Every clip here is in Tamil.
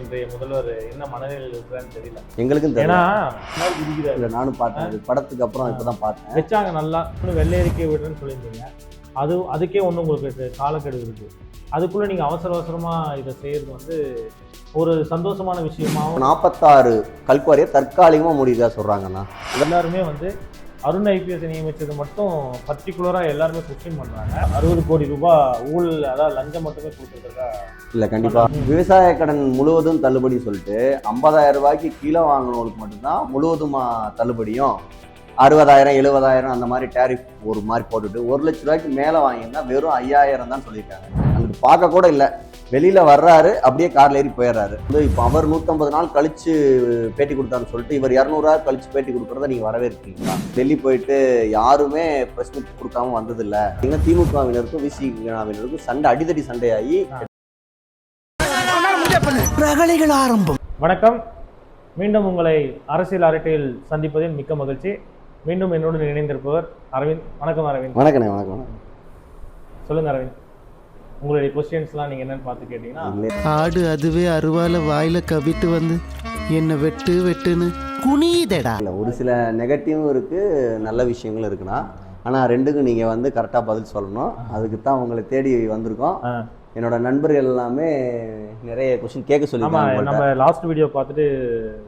இன்றைய முதல்வர் என்ன மனநிலையில் இருக்கிறான்னு தெரியல. எங்களுக்கும் தெரியல. ஏன்னா நானும் பார்த்தேன் படத்துக்கு அப்புறம் இப்பதான் பார்த்தேன். வச்சாங்க நல்லா வெள்ளை அறிக்கை விடுறேன்னு சொல்லியிருந்தீங்க. அதுக்கே ஒன்று உங்களுக்கு காலக்கெடு இருக்கு. அதுக்குள்ள நீங்க அவசரமா இதை செய்யறது வந்து ஒரு சந்தோஷமான விஷயமாகவும் 46 கல்குவாரியை தற்காலிகமாக மூடிதா சொல்றாங்கண்ணா. எல்லாருமே வந்து அருண் ஐபிஎஸ் நியமிச்சது மட்டும் பர்டிகுலராக எல்லாருமே கொஸ்டின் பண்ணுறாங்க. 60 கோடி ரூபாய் ஊழல், அதாவது லஞ்சம் மட்டுமே கொடுத்துருக்கா இல்லை கண்டிப்பாக விவசாய கடன் முழுவதும் தள்ளுபடி சொல்லிட்டு 50,000 ரூபாய்க்கு கீழே வாங்கினவங்களுக்கு மட்டும்தான் முழுவதுமாக தள்ளுபடியும், 60,000 70,000 அந்த மாதிரி டேரிஃப் ஒரு மாதிரி போட்டுட்டு 1 லட்ச ரூபாய்க்கு மேலே வாங்கியிருந்தா வெறும் 5,000 தான் சொல்லியிருக்காங்க. அங்கிட்டு பார்க்க கூட இல்லை, வெளியில வர்றாரு அப்படியே கார்ல ஏறி போயிடுறாரு. இப்போ அவர் 150 நாள் கழிச்சு பேட்டி கொடுத்தாருன்னு சொல்லிட்டு இவர் 200 நாள் கழிச்சு பேட்டி கொடுக்குறத நீங்க வரவேற்கிறீங்களா? டெல்லி போயிட்டு யாருமே பிரஸ் மீட் கொடுக்காம வந்ததில்லை. திமுகவினருக்கும் விசிகவினருக்கும் சண்டை, அடிதடி சண்டையாகி பிரகலைகள் ஆரம்பம். வணக்கம், மீண்டும் உங்களை அரசியல் அரட்டையில் சந்திப்பதில் மிக்க மகிழ்ச்சி. மீண்டும் என்னுடன் இணைந்திருப்பவர் அரவிந்த். வணக்கம் அரவிந்த். வணக்கண்ணே. வணக்கம். சொல்லுங்க அரவிந்த், உங்களுடைய கொஸ்டின்ஸ்லாம் நீங்கள் என்னன்னு பார்த்து கேட்டீங்கன்னா, ஆடு அதுவே அருவால வாயில கவிட்டு வந்து என்ன வெட்டுன்னு குனியுதடா. இல்லை, ஒரு சில நெகட்டிவும் இருக்கு, நல்ல விஷயங்களும் இருக்குண்ணா. ஆனால் ரெண்டுக்கும் நீங்கள் வந்து கரெக்டாக பதில் சொல்லணும். அதுக்கு தான் உங்களை தேடி வந்திருக்கோம். என்னோட நண்பர்கள் எல்லாமே நிறைய கொஸ்டின் கேட்க சொல்லி நம்ம லாஸ்ட் வீடியோ பார்த்துட்டு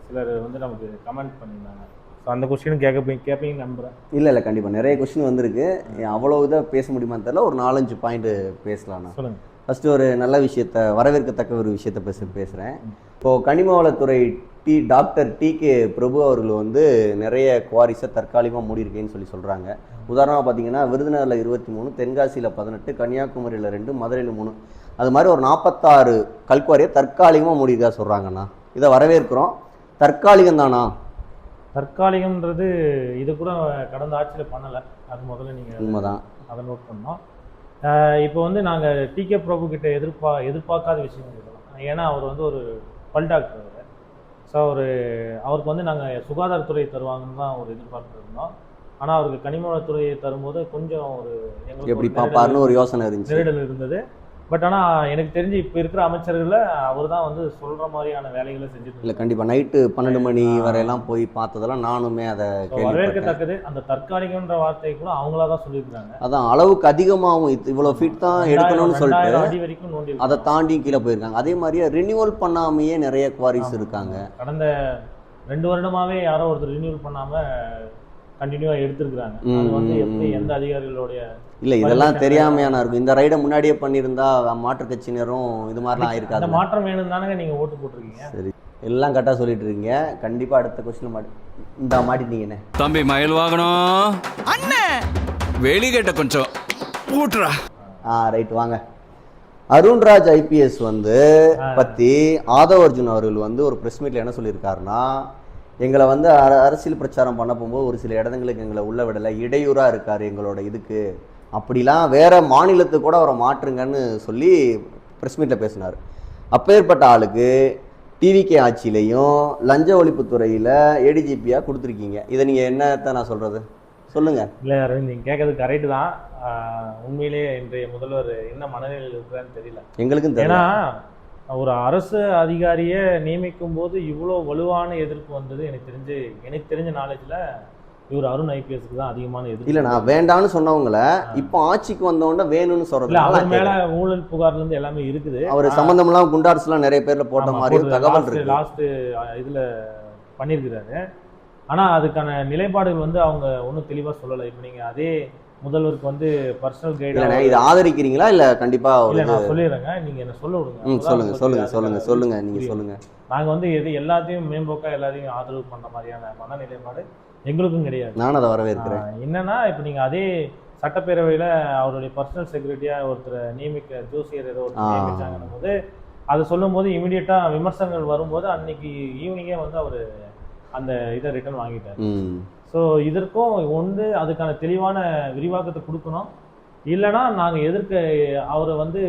சிலர் வந்து நமக்கு கமெண்ட் பண்ணியிருந்தாங்க. ஸோ அந்த கொஸ்டினும் கேட்பீங்கன்னு நம்புகிறேன். இல்லை கண்டிப்பாக நிறைய கொஸ்டின் வந்திருக்கு. அவ்வளோ இதாக பேச முடியுமான்னு தெரியல. ஒரு 4-5 பாயிண்ட் பேசலாம்ண்ணா. சொல்லுங்கள். ஃபஸ்ட்டு ஒரு நல்ல விஷயத்த, வரவேற்கத்தக்க ஒரு விஷயத்த பேசுகிறேன். இப்போது கனிமவளத்துறை டாக்டர் டி.கே. பிரபு அவர்கள் வந்து நிறைய குவாரிஸை தற்காலிகமாக மூடியிருக்கேன்னு சொல்கிறாங்க. உதாரணமாக பார்த்தீங்கன்னா விருதுநகரில் 23, தென்காசியில் 18, கன்னியாகுமரியில் 2, மதுரையில் 3, அது மாதிரி ஒரு 46 கல்குவாரியை தற்காலிகமாக மூடியிருக்கா சொல்கிறாங்கண்ணா. இதை வரவேற்கிறோம். தற்காலிகம் தானா? தற்காலிகம்ன்றது இது கூட கடந்த ஆட்சியில் பண்ணலை. அது முதல்ல நீங்கள் உண்மைதான், அதை நோட் பண்ணோம். இப்போ வந்து நாங்கள் டி.கே. பிரபு கிட்ட எதிர்பார்க்காத விஷயம் இருக்கலாம். ஏன்னா அவர் வந்து ஒரு பல் டாக்டர். அவர் ஸோ அவருக்கு வந்து நாங்கள் சுகாதாரத்துறை தருவாங்கன்னு தான் ஒரு எதிர்பார்த்துருந்தோம். ஆனால் அவருக்கு கனிமவளத்துறையை தரும்போது கொஞ்சம் ஒரு எங்களுக்கு எப்படி பார்ப்பாருன்னு ஒரு யோசனை இருந்துச்சு, நெருடல் இருந்தது. பட் ஆனால் எனக்கு தெரிஞ்சு இப்போ இருக்கிற அமைச்சர்களில் அவர் தான் வந்து சொல்கிற மாதிரியான வேலைகளை செஞ்சுட்டு இல்லை. கண்டிப்பாக நைட்டு 12 மணி வரையெல்லாம் போய் பார்த்ததெல்லாம் நானுமே அதை வரவேற்கத்தக்கது. அந்த தற்காலிகன்ற வார்த்தையை கூட அவங்களா தான் சொல்லியிருக்காங்க. அதான் அளவுக்கு அதிகமாகவும் இவ்வளோ ஃபீட் தான் எடுக்கணும்னு சொல்லிட்டு அடி வரைக்கும் நோண்டி அதை தாண்டி கீழே போயிருக்காங்க. அதே மாதிரியே ரினியூவல் பண்ணாமையே நிறைய குவாரிஸ் இருக்காங்க. கடந்த 2 வருடமாகவே யாரோ ஒருத்தர் ரினியூவல் பண்ணாமல் கண்டினியூவாக எடுத்துருக்குறாங்க. அது வந்து எப்படி எந்த அதிகாரிகளுடைய இல்லை, இதெல்லாம் தெரியாமையான இருக்கும். இந்த ரைடை முன்னாடியே பண்ணியிருந்தா மாற்றுக் கட்சியினரும் இது மாதிரிலாம் ஆயிருக்காது. அந்த மாற்றம் வேணும் தானே நீங்கள் ஓட்டு போட்டிருக்கீங்க. சரி, எல்லாம் கரெக்டாக சொல்லிட்டு இருக்கீங்க. கண்டிப்பாக அடுத்த கொஸ்டின் மாட்டிட்டீங்கண்ணே. தம்பி மயில் வாங்கணும் அண்ணே, வெளிகட்ட கொஞ்சம் போட்டுறா. ரைட், வாங்க. அருண்ராஜ் ஐபிஎஸ் வந்து பற்றி ஆதவ் அர்ஜுன் அவர்கள் வந்து ஒரு ப்ரெஸ் மீட்டில் என்ன சொல்லியிருக்காருன்னா, எங்களை வந்து அரசியல் பிரச்சாரம் பண்ண போகும்போது ஒரு சில இடங்களுக்கு எங்களை உள்ள விடலை, இடையூறாக இருக்கார் எங்களோட இதுக்கு, அப்படிலாம் வேற மாநிலத்துக்கு கூட அவரை மாற்றுங்கன்னு சொல்லி ப்ரெஸ் மீட்டில் பேசினார். அப்பேற்பட்ட ஆளுக்கு டிவிகே ஆட்சியிலையும் லஞ்ச ஒழிப்புத்துறையில் ஏடிஜிபியாக கொடுத்துருக்கீங்க. இதை நீங்கள் என்னத்தை நான் சொல்கிறது சொல்லுங்கள். இல்லை அரவிந்த், நீங்கள் கேட்கறது கரெக்டு தான். உண்மையிலே இன்றைய முதல்வர் என்ன மனநிலையில் இருக்கிறான்னு தெரியல எங்களுக்கும் தெரியல. ஏன்னா ஒரு அரசு அதிகாரியை நியமிக்கும் போது இவ்வளோ வலுவான எதிர்ப்பு வந்தது எனக்கு தெரிஞ்ச நாலேஜில் இவர் அருண் ஐபிஎஸ்க்கு தான் அதிகமான எதிர்ப்பு. இல்லை, நான் வேண்டான்னு சொன்னவங்கள இப்போ ஆட்சிக்கு வந்தவொடனே வேணும்னு சொல்றது. அவர் மேல ஊழல் புகார்லேருந்து எல்லாமே இருக்குது. அவர் சம்பந்தம்லாம் குண்டார்ஸ்லாம் நிறைய பேர்ல போட்ட மாதிரி தகவல் இருக்கு. லாஸ்ட் இதில் பண்ணியிருக்கிறாரு. ஆனால் அதுக்கான நிலைப்பாடுகள் வந்து அவங்க ஒன்றும் தெளிவாக சொல்லலை. இப்போ நீங்கள் அதே முதல்வருக்கு வந்து பர்சனல் கைடு இதை ஆதரிக்கிறீங்களா? இல்லை கண்டிப்பாக இல்லை, நான் சொல்லிடுறேங்க, நீங்கள் என்ன சொல்ல விடுங்க. சொல்லுங்க நீங்கள் சொல்லுங்க. நாங்கள் வந்து எல்லாத்தையும் மேம்போக்கா எல்லாத்தையும் ஆதரவு பண்ண மாதிரியான மன நிலைப்பாடு எங்களுக்கும் கிடையாது. நான் அதை வரவேற்கிறேன். என்னன்னா, இப்போ நீங்கள் அதே சட்டப்பேரவையில் அவருடைய பர்சனல் செக்யூரிட்டியாக ஒருத்தரை ஜோசியர் ஏதோ ஒருத்தர் நியமிச்சாங்கன்னும் போது அதை சொல்லும் போது இமீடியட்டாக விமர்சனங்கள் வரும்போது அன்னைக்கு ஈவினிங்கே வந்து அவர் அந்த இதை ரிட்டர்ன் வாங்கிட்டார். ஸோ இதற்கும் ஒன்று அதுக்கான தெளிவான விரிவாக்கத்தை கொடுக்கணும். இல்லைன்னா நாங்கள் அவரை வந்து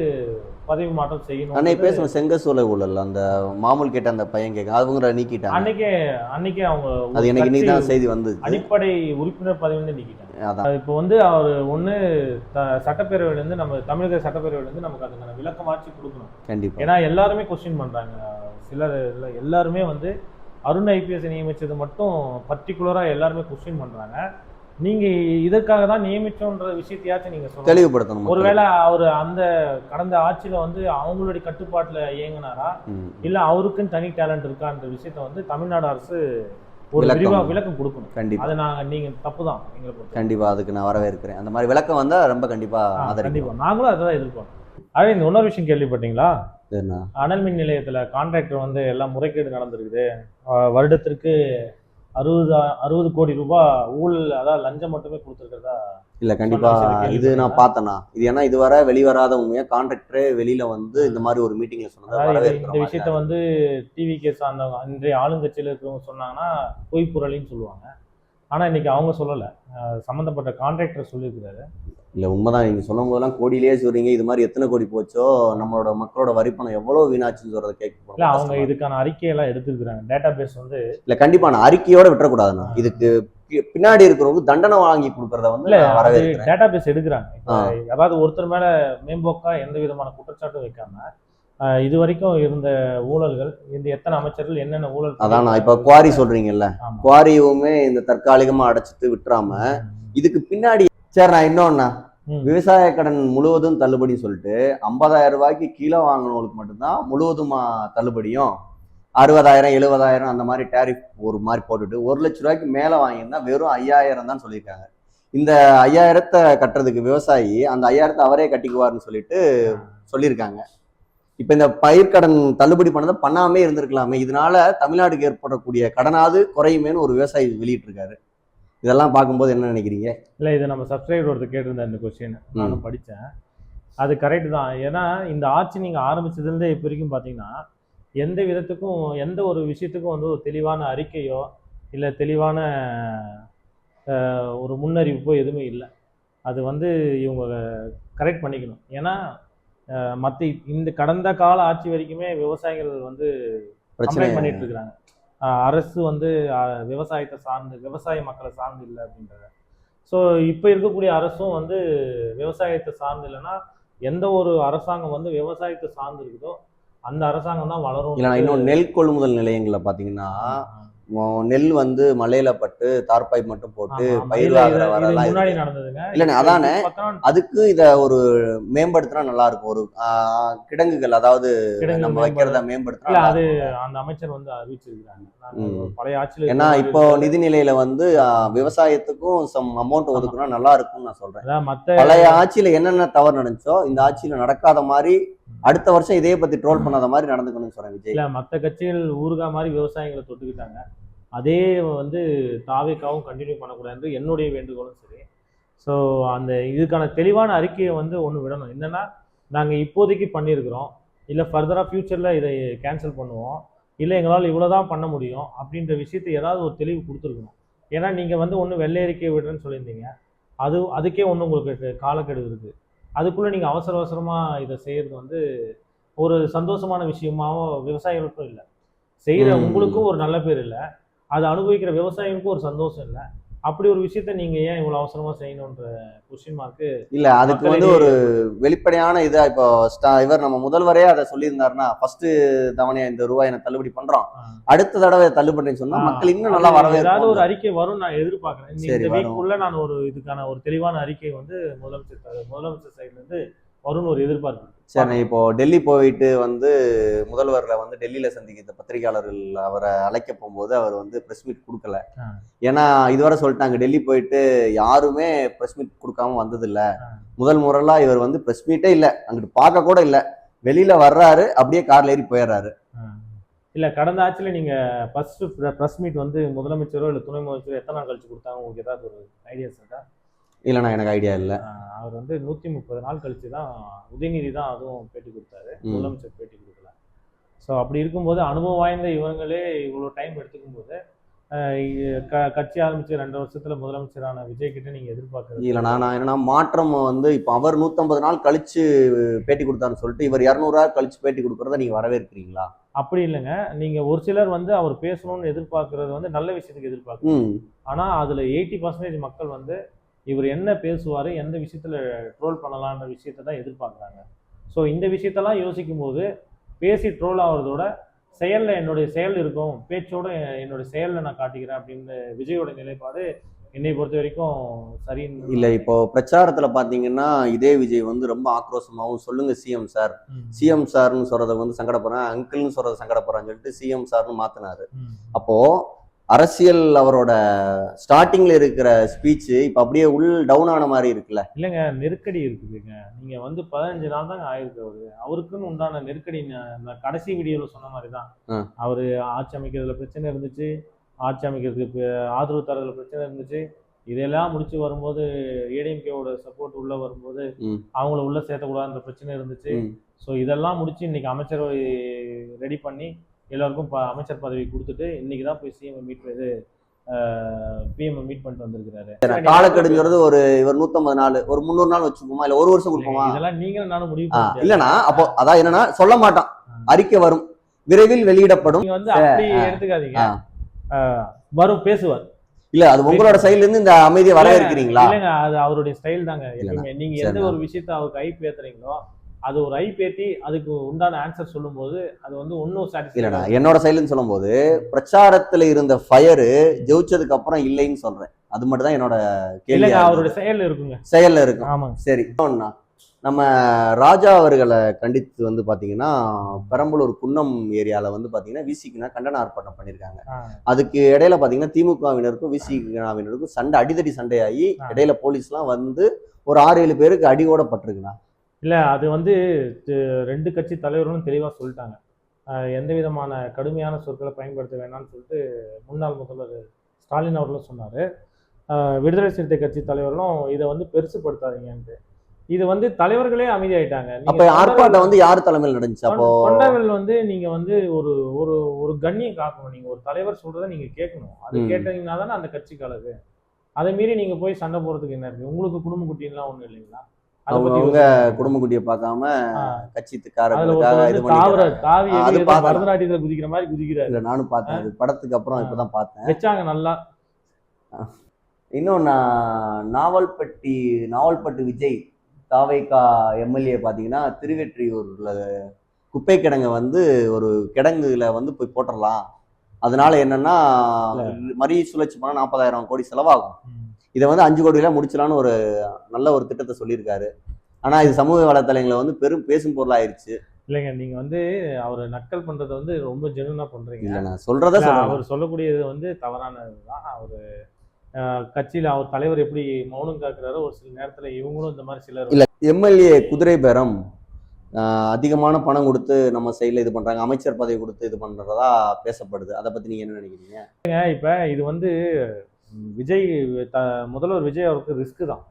பதவி மாற்றம் செய்யணும். அன்னைக்கு பேசணும் செங்கசோலை ஊழல், அந்த மாமூல் கேட்ட அந்த பையன் கேட்க அவங்க நீக்கிட்டாங்க. அன்னைக்கே அவங்க அது எனக்கு இன்னைக்கு தான் செய்தி வந்து அடிப்படை உறுப்பினர் பதவியிலிருந்து நீக்கிட்டாங்க. இப்போ வந்து அவர் ஒன்று சட்டப்பேரவையிலேருந்து, நம்ம தமிழக சட்டப்பேரவையிலேருந்து நமக்கு அதுக்கான விளக்கமாச்சு கொடுக்கணும். கண்டிப்பாக. ஏன்னா எல்லாருமே கொஸ்டின் பண்ணுறாங்க. சிலர் இல்லை எல்லாருமே வந்து அருண் ஐபிஎஸ் நியமித்தது மட்டும் பர்டிகுலராக எல்லாருமே கொஸ்டின் பண்ணுறாங்க. நீங்கள் இதற்காக தான் நியமித்தோன்ற விஷயத்தையாச்சும் நீங்கள் சொல்லுங்கள், தெளிவுபடுத்தணும். ஒருவேளை அவர் அந்த கடந்த ஆட்சியில் வந்து அவங்களுடைய கட்டுப்பாட்டில் இயங்கினாரா இல்லை அவருக்குன்னு தனி டேலண்ட் இருக்கான்ற விஷயத்த வந்து தமிழ்நாடு அரசு ஒரு விளக்கம் கொடுக்கணும். கண்டிப்பா அதை நீங்கள் தப்பு தான் எங்களை பொறுத்த. கண்டிப்பா அதுக்கு நான் வரவேற்கிறேன். அந்த மாதிரி விளக்கம் வந்தால் ரொம்ப கண்டிப்பா நாங்களும் அதை தான் எதிர்பார்க்கணும். அதே இந்த இன்னொரு விஷயம் கேள்விப்பட்டீங்களா? என்ன? அனல் மின் நிலையத்தில் கான்ட்ராக்டர் வந்து எல்லாம் முறைகேடு நடந்திருக்குது. வருடத்திற்கு 60 கோடி ரூபாய் ஊழல், அதாவது லஞ்சம் மட்டுமே கொடுத்துருக்கிறதா. இல்ல கண்டிப்பா இது நான் பார்த்தேன்னா இது ஏன்னா இதுவரை வெளிவராத உண்மையா கான்ட்ராக்டரே வெளியில வந்து இந்த மாதிரி ஒரு மீட்டிங்ல சொன்னது. இந்த விஷயத்த வந்து டிவிகே சார்ந்தவங்க இன்றைய ஆளுங்கட்சியில் இருக்கிறவங்க சொன்னாங்கன்னா பொய் புரளின்னு சொல்லுவாங்க. ஆனா இன்னைக்கு அவங்க சொல்லலை, சம்மந்தப்பட்ட கான்ட்ராக்டர் சொல்லியிருக்கிறாரு. இல்லை உண்மைதான், நீங்கள் சொல்லும் போதெல்லாம் கோடியிலேயே சொல்றீங்க. இது மாதிரி எத்தனை கோடி போச்சோ, நம்மளோட மக்களோட வரிப்பணம் எவ்வளோ வீணாச்சுன்னு சொல்றதை கேட்க. இல்லை அவங்க இதுக்கான அறிக்கையெல்லாம் எடுத்துருக்குறாங்க. டேட்டா பேஸ் வந்து இல்லை கண்டிப்பா நான் அறிக்கையோட விட்டுறக்கூடாதுண்ணா. இதுக்கு பின்னாடி இருக்கிறவங்க தண்டனை வாங்கி கொடுக்கறத வந்து டேட்டா பேஸ் எடுக்கிறாங்க. அதாவது ஒருத்தர் மேல மேம்போக்கா எந்த விதமான குற்றச்சாட்டும் வைக்காம இது வரைக்கும் இருந்த ஊழல்கள், இந்த எத்தனை அமைச்சர்கள் என்னென்ன ஊழல். அதான் நான் இப்ப குவாரி சொல்றீங்கல்ல, குவாரியுமே இந்த தற்காலிகமா அடைச்சிட்டு விட்டுறாம இதுக்கு பின்னாடி. சரி நான் இன்னொன்னா விவசாய கடன் முழுவதும் தள்ளுபடி சொல்லிட்டு 50,000 ரூபாய்க்கு கீழே வாங்கினவங்களுக்கு மட்டும்தான் முழுவதுமா தள்ளுபடியும், 60,000 70,000 அந்த மாதிரி டேரிஃப் ஒரு மாதிரி போட்டுட்டு 1 லட்ச ரூபாய்க்கு மேலே வாங்கியிருந்தா வெறும் 5,000 தான் சொல்லியிருக்காங்க. இந்த 5,000 கட்டுறதுக்கு விவசாயி அந்த 5,000 அவரே கட்டிக்குவார்னு சொல்லிட்டு சொல்லியிருக்காங்க. இப்போ இந்த பயிர்க்கடன் தள்ளுபடி பண்ணதை பண்ணாமே இருந்திருக்கலாமே, இதனால தமிழ்நாடுக்கு ஏற்படக்கூடிய கடனாவது குறையுமேனு ஒரு விவசாயி வெளியிட்டிருக்காரு. இதெல்லாம் பார்க்கும்போது என்ன நினைக்கிறீங்க? இல்லை இதை நம்ம சப்ஸ்கிரைபர் ஒருத்தர் கேட்டிருந்தேன் இந்த கொஸ்டின், நானும் படித்தேன். அது கரெக்டு தான். ஏன்னா இந்த ஆட்சி நீங்கள் ஆரம்பிச்சதுலேருந்தே இப்போ வரைக்கும் பார்த்தீங்கன்னா எந்த விதத்துக்கும் எந்த ஒரு விஷயத்துக்கும் வந்து ஒரு தெளிவான அறிக்கையோ இல்லை தெளிவான ஒரு முன்னறிவிப்போ எதுவுமே இல்லை. அது வந்து இவங்க கரெக்ட் பண்ணிக்கணும். ஏன்னா மற்ற இந்த கடந்த கால ஆட்சி வரைக்குமே விவசாயிகள் வந்து கம்ப்ளைண்ட் பண்ணிட்டு இருக்கிறாங்க. அரசு வந்து விவசாயத்தை சார்ந்து, விவசாய மக்களை சார்ந்து இல்லை அப்படின்றத. ஸோ இப்போ இருக்கக்கூடிய அரசும் வந்து விவசாயத்தை சார்ந்து இல்லைன்னா எந்த ஒரு அரசாங்கம் வந்து விவசாயத்தை சார்ந்து இருக்குதோ அந்த அரசாங்கம் தான் வளரும். இல்லை இன்னும் நெல் கொள்முதல் நிலையங்களில் பார்த்தீங்கன்னா நெல் வந்து மலையில பட்டு தார்பாய் மட்டும் போட்டு பயிர் முன்னாடி நடந்ததுங்க. இல்லைண்ணே அதானே, அதுக்கு இதை ஒரு மேம்படுத்தினா நல்லா இருக்கும். ஒரு கிடங்குகள், அதாவது நம்ம வைக்கிறத மேம்படுத்தினா அது அந்த அமைச்சர் வந்து அறிவிச்சிருக்கிறாங்க பழைய ஆட்சியில். ஏன்னா இப்போ நிதிநிலையில வந்து விவசாயத்துக்கும் சம் அமௌண்ட் ஒதுக்குனா நல்லா இருக்கும்னு நான் சொல்றேன். பழைய ஆட்சியில என்னென்ன தவறு நடந்துச்சோ இந்த ஆட்சியில நடக்காத மாதிரி அடுத்த வருஷம் இதே பத்தி ட்ரோல் பண்ணாத மாதிரி நடந்துக்கணும்னு சொல்றேன் விஜய். இல்ல மற்ற கட்சிகள் ஊருகா மாதிரி விவசாயிகளை தொட்டுக்கிட்டாங்க, அதே வந்து தாவேக்காவும் கண்டினியூ பண்ணக்கூடாது என்னுடைய வேண்டுகோளும் சரி. ஸோ அந்த இதுக்கான தெளிவான அறிக்கையை வந்து ஒன்று விடணும். என்னன்னா நாங்கள் இப்போதைக்கு பண்ணியிருக்கிறோம், இல்லை ஃபர்தராக ஃபியூச்சரில் இதை கேன்சல் பண்ணுவோம், இல்லை எங்களால் இவ்வளோதான் பண்ண முடியும் அப்படின்ற விஷயத்தை ஏதாவது ஒரு தெளிவு கொடுத்துருக்கணும். ஏன்னா நீங்கள் வந்து ஒன்று வெள்ளை அறிக்கையை விடுறேன்னு சொல்லியிருந்தீங்க, அதுக்கே ஒன்று உங்களுக்கு காலக்கெடு இருக்குது. அதுக்குள்ளே நீங்கள் அவசரமாக இதை செய்கிறது வந்து ஒரு சந்தோஷமான விஷயமாவும் விவசாயிகளுக்கும் இல்லை, செய்கிற உங்களுக்கும் ஒரு நல்ல பேர் இல்லை, அதை அனுபவிக்கிற விவசாயிகளுக்கும் ஒரு சந்தோஷம் இல்லை. அப்படி ஒரு விஷயத்த நீங்கள் ஏன் இவ்வளோ அவசரமாக செய்யணுன்ற கொஸ்டின் மார்க்கு இல்லை. அதுக்கு வந்து ஒரு வெளிப்படையான இதாக இப்போ இவர் நம்ம முதல்வரே அதை சொல்லியிருந்தாருன்னா ஃபர்ஸ்ட் தவணையா இந்த ரூபாய் நான் தள்ளுபடி பண்ணுறோம், அடுத்த தடவை தள்ளுபடின்னு சொன்னால் மக்கள் இன்னும் நல்லா வரவே. ஏதாவது ஒரு அறிக்கை வரும் நான் எதிர்பார்க்குறேன். இந்த வீக்குள்ள நான் ஒரு இதுக்கான ஒரு தெளிவான அறிக்கை வந்து முதலமைச்சர் சைட்லேருந்து வரும்னு ஒரு எதிர்பார்ப்பு. சரி இப்போ டெல்லி போயிட்டு வந்து முதல்வரில் வந்து டெல்லியில் சந்திக்கிற பத்திரிகையாளர்கள் அவரை அழைக்க போகும்போது அவர் வந்து ப்ரெஸ் மீட் கொடுக்கல. ஏன்னா இதுவரை சொல்லிட்டாங்க டெல்லி போயிட்டு யாருமே ப்ரெஸ் மீட் கொடுக்காம வந்ததில்லை, முதல் முறையெல்லாம் இவர் வந்து ப்ரெஸ் மீட்டே இல்லை, அங்கிட்டு பார்க்க கூட இல்லை, வெளியில வர்றாரு அப்படியே கார்ல ஏறி போயிடுறாரு. இல்லை கடந்த ஆட்சியில் நீங்கள் ஃபர்ஸ்ட் ப்ரெஸ் மீட் வந்து முதலமைச்சரோ இல்லை துணை முதலமைச்சரோ எத்தனை நாள் கழிச்சு கொடுத்தாங்க உங்களுக்கு ஏதாவது ஒரு ஐடியாஸ் இருக்கா? இல்லைண்ணா எனக்கு ஐடியா இல்லை. அவர் வந்து 130 நாள் கழிச்சு தான் உதயநிதி தான் அதுவும் பேட்டி கொடுத்தாரு, முதலமைச்சர் பேட்டி கொடுக்கல. ஸோ அப்படி இருக்கும்போது அனுபவம் வாய்ந்த இவங்களே இவ்வளோ டைம் எடுத்துக்கும் போது கட்சி ஆரம்பிச்சு 2 வருஷத்துல முதலமைச்சரான விஜய் கிட்ட நீங்க எதிர்பார்க்கறது இல்லைண்ணா. நான் என்னன்னா மாற்றம் வந்து இப்போ அவர் 150 நாள் கழிச்சு பேட்டி கொடுத்தாருன்னு சொல்லிட்டு இவர் 200 நாள் கழிச்சு பேட்டி கொடுக்கறத நீங்க வரவேற்கிறீங்களா? அப்படி இல்லைங்க. நீங்க ஒரு சிலர் வந்து அவர் பேசணும்னு எதிர்பார்க்கறது வந்து நல்ல விஷயத்துக்கு எதிர்பார்க்கணும். ஆனா அதுல 80% மக்கள் வந்து இவர் என்ன பேசுவார், எந்த விஷயத்தில் ட்ரோல் பண்ணலான்ற விஷயத்தை தான் எதிர்பார்க்குறாங்க. ஸோ இந்த விஷயத்தெல்லாம் யோசிக்கும் போது பேசி ட்ரோல் ஆகிறதோட செயல்ல என்னுடைய செயல் இருக்கும், பேச்சோட என்னுடைய செயல்ல நான் காட்டிக்கிறேன் அப்படின்னு விஜயோட நிலைப்பாடு என்னை பொறுத்த வரைக்கும் சரின்னு இல்ல இப்போ பிரச்சாரத்துல பாத்தீங்கன்னா இதே விஜய் வந்து ரொம்ப ஆக்ரோஷமாவும் சொல்லுங்க சிஎம் சார், சிஎம் சார்னு சொல்றதை வந்து சங்கடப்படுறேன், அங்கிள்னு சொல்றதை சங்கடப்படுறான்னு சொல்லிட்டு சிஎம் சார்னு மாத்தினாரு. அப்போ அரசியல் அவரோட ஸ்டார்டிங்ல இருக்கிற ஸ்பீச் இப்ப அப்படியே உள் டவுன் ஆன மாதிரி இருக்குல்ல. இல்லைங்க, நெருக்கடி இருக்குதுங்க. நீங்க வந்து 15 நாள் தாங்க ஆயிருக்கு அவருக்குன்னு உண்டான நெருக்கடி. நான் கடைசி வீடியோல சொன்ன மாதிரி தான், அவரு ஆட்சி அமைக்கிறதுல பிரச்சனை இருந்துச்சு, ஆட்சி அமைக்கிறதுக்கு ஆதரவு தரதுல பிரச்சனை இருந்துச்சு. இதெல்லாம் முடிச்சு வரும்போது ஏடிஎம்கேவோட சப்போர்ட் உள்ள வரும்போது அவங்கள உள்ள சேர்த்தக்கூடாதுன்ற பிரச்சனை இருந்துச்சு. ஸோ இதெல்லாம் முடிச்சு இன்னைக்கு அமைச்சரவை ரெடி பண்ணி எல்லாருக்கும் அமைச்சர் பதவி கொடுத்துட்டு இன்னைக்கு தான் போய் சிஎம் மீட் இது பிஎம் மீட் பண்ணிட்டு வந்திருக்கிறாரு. காலக்கெடுங்கிறது ஒரு இவர் 150 நாள், ஒரு 300 நாள் வச்சுக்கோமா, இல்ல 1 வருஷம் கொடுப்போமா? இதெல்லாம் நீங்களும் நானும் முடிவு இல்லனா அப்போ அதான் என்னன்னா சொல்ல மாட்டான், அறிக்கை வரும், விரைவில் வெளியிடப்படும். நீங்க வந்து அப்படி எடுத்துக்காதீங்க, வரும் பேசுவார். இல்ல அது உங்களோட சைடுல இருந்து இந்த அமைதியை வரவேற்கிறீங்களா? இல்லைங்க, அது அவருடைய ஸ்டைல் தாங்க. எப்பவுமே நீங்க எந்த ஒரு விஷயத்த அவருக்கு ஐப் ஏத்துறீங்களோ அது ஒரு ஐப் ஏத்தி அதுக்கு உண்டான ஆன்சர் சொல்லும் போது அது வந்து ஒன்னும் இல்லடா. என்னோட சைடுன்னு சொல்லும் போது பிரச்சாரத்துல இருந்த ஃபயரு ஜெயிச்சதுக்கு அப்புறம் இல்லைன்னு சொல்றேன். அது மட்டும் தான் என்னோட கேள்வி. அவருடைய செயல்ல இருக்குங்க, செயல்ல இருக்கும். ஆமாங்க. சரி, நம்ம ராஜா அவர்களை கண்டித்து வந்து பாத்தீங்கன்னா பெரம்பலூர் குன்னம் ஏரியால வந்து பாத்தீங்கன்னா விசிக்குனா கண்டன ஆர்ப்பாட்டம் பண்ணியிருக்காங்க. அதுக்கு இடையில பாத்தீங்கன்னா திமுகவினருக்கும் விசிகவினருக்கும் சண்டை, அடிதடி சண்டையாகி இடையில போலீஸ்லாம் வந்து ஒரு 6-7 பேருக்கு அடியோட பட்டிருக்குண்ணா. இல்ல அது வந்து 2 கட்சி தலைவர்களும் தெளிவா சொல்லிட்டாங்க, எந்த விதமான கடுமையான சொற்களை பயன்படுத்த வேணாம்னு சொல்லிட்டு முன்னாள் முதல்வர் ஸ்டாலின் அவர்களும் சொன்னாரு. விடுதலை சிறுத்தை கட்சி தலைவர்களும் இதை வந்து பெருசுப்படுத்தாதீங்கன்ட்டு. இது வந்து தலைவர்களே அமைதியாயிட்டாங்க. அப்ப ஆர்ப்பாட்டம் வந்து யார் தலைமையில் நடந்துச்சு? அப்போ தொண்டர்கள் வந்து நீங்க வந்து ஒரு ஒரு ஒரு கண்ணியம் காக்கணும். நீங்க ஒரு தலைவர் சொல்றதை நீங்க கேட்கணும். அது கேட்டீங்கன்னா தானே அந்த கட்சிக்கு அழகு. அதை மீறி நீங்க போய் சண்டை போறதுக்கு என்ன இருக்கு? உங்களுக்கு குடும்ப குட்டின்லாம் ஒண்ணும் இல்லைங்களா? அவங்க குடும்ப குட்டியை பார்க்காம கட்சிக்காரர்களுக்காக பரதநாட்டியத்துல குதிக்கிற மாதிரி குதிக்கிறாரு. நானும் பார்த்தேன் படத்துக்கு அப்புறம் இப்பதான் பார்த்தேன், வச்சாங்க நல்லா. இன்னும் நாவல்பட்டு விஜய் தாவைக்கா எம்எல்ஏ பாத்தீங்கன்னா திருவெற்றியூர்ல குப்பை கிடங்க வந்து ஒரு கிடங்குல வந்து போய் போட்டுடலாம், அதனால என்னன்னா மறு சுழற்சி பண்ணா 40,000 கோடி செலவாகும், இதை வந்து 5 கோடியில முடிச்சலான்னு ஒரு நல்ல ஒரு திட்டத்தை சொல்லியிருக்காரு. ஆனா இது சமூக வலைத்தளங்களை வந்து பெரும் பேசும் பொருள் ஆயிடுச்சு. இல்லைங்க, நீங்க வந்து அவரை நக்கல் பண்றதை வந்து ரொம்ப ஜெனுவனா பண்றீங்க. இல்ல நான் சொல்றத அவர் சொல்லக்கூடியது வந்து தவறானதுதான். அவரு கட்சியில அவர் தலைவர் எப்படி மௌனம் காக்குறாரோ ஒரு சில நேரத்துல இவங்களும் இந்த மாதிரி சிலர் இல்ல எம்எல்ஏ குதிரை பேரம் அதிகமான பணம் கொடுத்து நம்ம சைட்ல இது பண்றாங்க, அமைச்சர் பதவி கொடுத்து இது பண்றதா பேசப்படுது. அதை பத்தி நீங்க என்ன நினைக்கிறீங்க? இப்ப இது வந்து விஜய் முதல்வர் விஜய் அவருக்கு ரிஸ்க் தான்.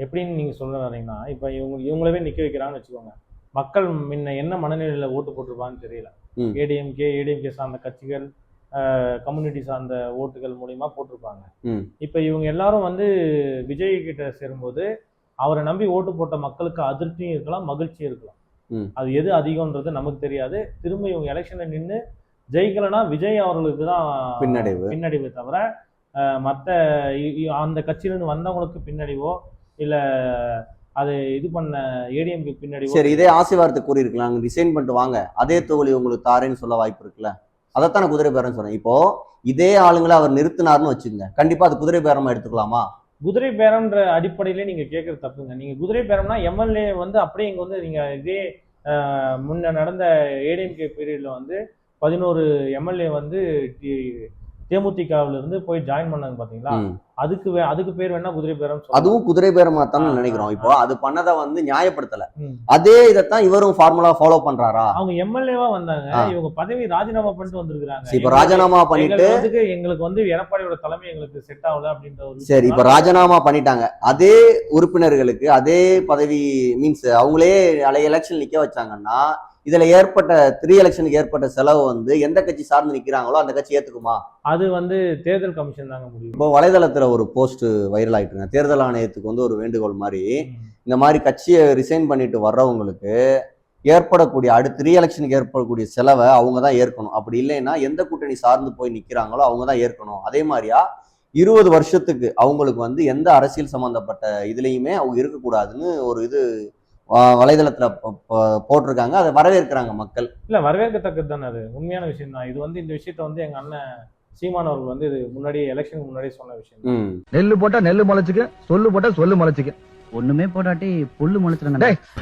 எப்படின்னு நீங்க சொல்ல வரீங்கன்னா, இப்ப இவங்களவே நிக்க வைக்கிறாங்கன்னு வச்சுக்கோங்க, மக்கள் முன்ன என்ன மனநிலையில ஓட்டு போட்டிருப்பான்னு தெரியல. ஏடிஎம்கே சார்ந்த கட்சிகள், கம்யூனிட்டி சார்ந்த ஓட்டுகள் மூலியமா போட்டிருப்பாங்க. இப்ப இவங்க எல்லாரும் வந்து விஜய் கிட்ட சேரும்போது அவரை நம்பி ஓட்டு போட்ட மக்களுக்கு அதிருப்தியும் இருக்கலாம், மகிழ்ச்சியும் இருக்கலாம். அது எது அதிகம்ன்றது நமக்கு தெரியாது. திரும்ப இவங்க எலெக்ஷன்ல நின்று ஜெயிக்கலன்னா விஜய் அவர்களுக்கு தான் பின்னடைவு தவிர மற்ற அந்த கட்சியிலிருந்து வந்தவங்களுக்கு பின்னடைவோ இல்ல அதை இது பண்ண ஏடிஎம்கே பின்னடைவோ. சரி, இதே ஆசீர்வாதத்தை கூறியிருக்கலாம், ரிசைன் பண்ணிட்டு வாங்க, அதே தொகுதி உங்களுக்கு தாரேன்னு சொல்ல வாய்ப்பு இருக்குல்ல. அதைத்தான் குதிரை பேரம் சொன்னேன். இப்போ இதே ஆளுங்களை அவர் நிறுத்தினார்னு வச்சுக்கோங்க, கண்டிப்பா அது குதிரை பேரமா எடுத்துக்கலாமா? குதிரை பேரம்ன்ற அடிப்படையிலே நீங்க கேட்கறது தப்புங்க. நீங்க குதிரை பேரம்னா எம்எல்ஏ வந்து அப்படியே இங்க வந்து நீங்க இதே முன்ன நடந்த ஏடிஎம்கே பீரியட்ல வந்து 11 எம்எல்ஏ வந்து தேமுதிகவில் இருந்து போய் ஜாயின் பண்ணாங்க பாத்தீங்களா, அதுக்கு பேர் வேணா குதிரை பேரம். அதுவும் குதிரை பேரமா தான் நினைக்கிறோம். இப்போ அது பண்ணதை வந்து நியாயப்படுத்தல, அதே இதைத்தான் இவரும் ஃபார்முலா ஃபாலோ பண்றாரா? அவங்க எம்எல்ஏவா வந்தாங்க, இவங்க பதவி ராஜினாமா பண்ணிட்டு வந்திருக்காங்க. இப்ப ராஜினாமா பண்ணிட்டு எங்களுக்கு வந்து எடப்பாடியோட தலைமை எங்களுக்கு செட் ஆகல அப்படின்ற ஒரு. சரி, இப்ப ராஜினாமா பண்ணிட்டாங்க, அதே உறுப்பினர்களுக்கு அதே பதவி மீன்ஸ் அவங்களே எலெக்ஷன் நிக்க வச்சாங்கன்னா இதுல ஏற்பட்ட 3 எலெக்ஷனுக்கு ஏற்பட்ட செலவு வந்து எந்த கட்சி சார்ந்து நிக்கிறாங்களோ அந்த கட்சி ஏத்துக்குமா? அது வந்து தேர்தல் கமிஷன் தாங்க முடியும். இப்போ வலைதளத்துல ஒரு போஸ்ட் வைரல் ஆயிட்டுங்க, தேர்தல் ஆணையத்துக்கு வந்து ஒரு வேண்டுகோள் மாதிரி, இந்த மாதிரி கட்சியை ரிசைன் பண்ணிட்டு வர்றவங்களுக்கு ஏற்படக்கூடிய அடுத்த 3 எலெக்ஷனுக்கு ஏற்படக்கூடிய செலவை அவங்க தான் ஏற்கணும். அப்படி இல்லைன்னா எந்த கூட்டணி சார்ந்து போய் நிக்கிறாங்களோ அவங்க தான் ஏற்கணும். அதே மாதிரியா 20 வருஷத்துக்கு அவங்களுக்கு வந்து எந்த அரசியல் சம்பந்தப்பட்ட இதுலயுமே அவங்க இருக்கக்கூடாதுன்னு வலைதளத்துல போட்டிருக்காங்க, அதை வரவேற்கிறாங்க மக்கள். இல்ல வரவேற்கத்தக்கது தானே, அது உண்மையான விஷயம் தான். இது வந்து இந்த விஷயத்த வந்து எங்க அண்ணன் சீமான் அவர்கள் வந்து இது முன்னாடி எலெக்ஷனுக்கு முன்னாடி சொன்ன விஷயம். நெல்லு போட்டா நெல்லு முளைச்சுக்க, சொல்லு போட்டா சொல்லு முளைச்சுக்க. ஒண்ணுமே போடாட்டி புல்லு முளைச்சிருங்க.